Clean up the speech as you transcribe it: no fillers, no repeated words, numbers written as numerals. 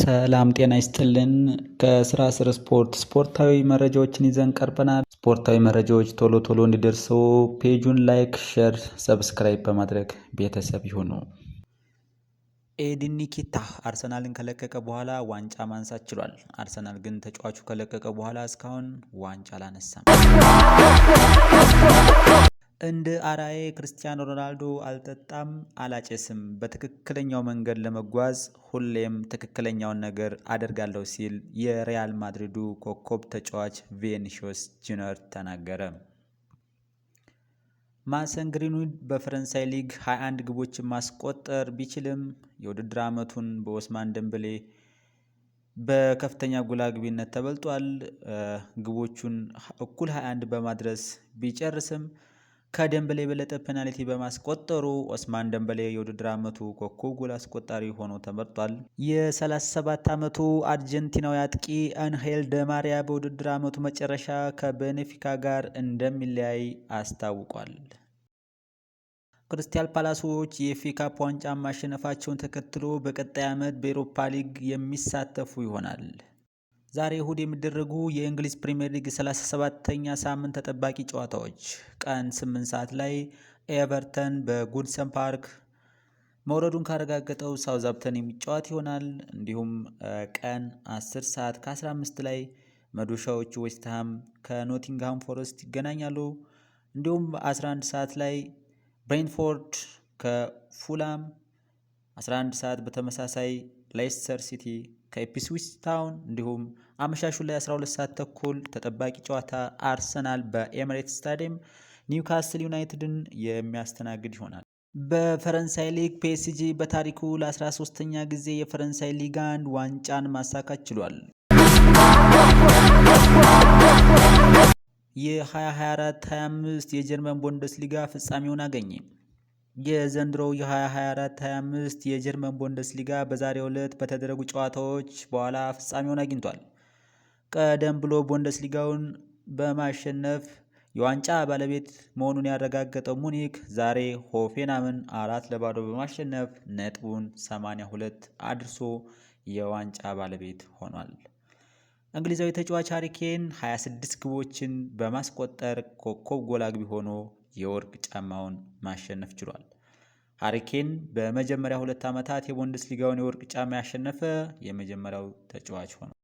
ሰላም ጤና ይስጥልን። ከስራ ስር ስፖርታዊ መረጃዎችን ይዘን ቀርበናል። ስፖርታዊ መረጃዎች ቶሎ ቶሎ እንዲደርሱ ፔጁን ላይክ፣ ሼር፣ ሰብስክራይብ በማድረግ ቤተሰብ ይሁኑ። ኤዲን ኒኪታ አርሰናልን ከለቀቀ በኋላ ዋንጫ ማንሳት ችሏል። አርሰናል ግን ተጫዋቹ ከለቀቀ በኋላ እስካሁን ዋንጫ አላነሳም። እንደ አራዬ ክርስቲያኖ ሮናልዶ አልጠጣም አላጨስም፣ በትክክለኛው መንገድ ለመጓዝ ሁሌም ትክክለኛውን ነገር አደርጋለሁ ሲል የሪያል ማድሪዱ ኮከብ ተጫዋች ቪኒሲየስ ጁኒየር ተናገረ። ማሰን ግሪንውድ በፈረንሳይ ሊግ 21 ግቦችን ማስቆጠር ቢችልም የውድድር ዓመቱን በኦስማን ደምበሌ በከፍተኛ ጎል አግቢነት ተበልጧል። ግቦቹን እኩል 21 በማድረስ ቢጨርስም ከደምበሌ የበለጠ ፔናልቲ በማስቆጠሩ ኦስማን ደምበሌ የውድድር ዓመቱ ኮከብ ጎል አስቆጣሪ ሆኖ ተመርጧል። የ37 ዓመቱ አርጀንቲናዊ አጥቂ አንሄል ደማሪያ በውድድር ዓመቱ መጨረሻ ከቤኔፊካ ጋር እንደሚለያይ አስታውቋል። ክሪስታል ፓላሶች የኤፍኤ ካፕ ዋንጫ ማሸነፋቸውን ተከትሎ በቀጣይ ዓመት በኤሮፓ ሊግ የሚሳተፉ ይሆናል። ዛሬ እሁድ የሚደረጉ የእንግሊዝ ፕሪምየር ሊግ 37ኛ ሳምንት ተጠባቂ ጨዋታዎች ቀን 8 ሰዓት ላይ ኤቨርተን በጉድሰን ፓርክ መውረዱን ካረጋገጠው ሳውዛምፕተን የሚጫወት ይሆናል። እንዲሁም ቀን 10 ሰዓት ከ15 ላይ መዶሻዎቹ ዌስትሃም ከኖቲንግሃም ፎረስት ይገናኛሉ። እንዲሁም 11 ሰዓት ላይ ብሬንትፎርድ ከፉላም፣ 11 ሰዓት በተመሳሳይ ሌስተር ሲቲ ከኢፕስዊች ታውን፣ እንዲሁም አመሻሹ ላይ 12 ሰዓት ተኩል ተጠባቂ ጨዋታ አርሰናል በኤሚሬትስ ስታዲየም ኒውካስል ዩናይትድን የሚያስተናግድ ይሆናል። በፈረንሳይ ሊግ ፒኤስጂ በታሪኩ ለ13ኛ ጊዜ የፈረንሳይ ሊግ 1 ዋንጫን ማሳካት ችሏል። የ2024-25 የጀርመን ቡንደስሊጋ ፍጻሜውን አገኘ። የዘንድሮው የ2024-25 የጀርመን ቡንደስሊጋ በዛሬው ዕለት በተደረጉ ጨዋታዎች በኋላ ፍጻሜውን አግኝቷል። ቀደም ብሎ ቡንደስሊጋውን በማሸነፍ የዋንጫ ባለቤት መሆኑን ያረጋገጠው ሙኒክ ዛሬ ሆፌንሃይምን 4-0 በማሸነፍ ነጥቡን 82 አድርሶ የዋንጫ ባለቤት ሆኗል። እንግሊዛዊ ተጫዋች ሃሪ ኬን 26 ግቦችን በማስቆጠር ኮከብ ጎል አግቢ ሆኖ የወርቅ ጫማውን ማሸነፍ ችሏል። ሃሪ ኬን በመጀመሪያ 2 ዓመታት የቡንደስሊጋውን የወርቅ ጫማ ያሸነፈ የመጀመሪያው ተጫዋች ሆኗል።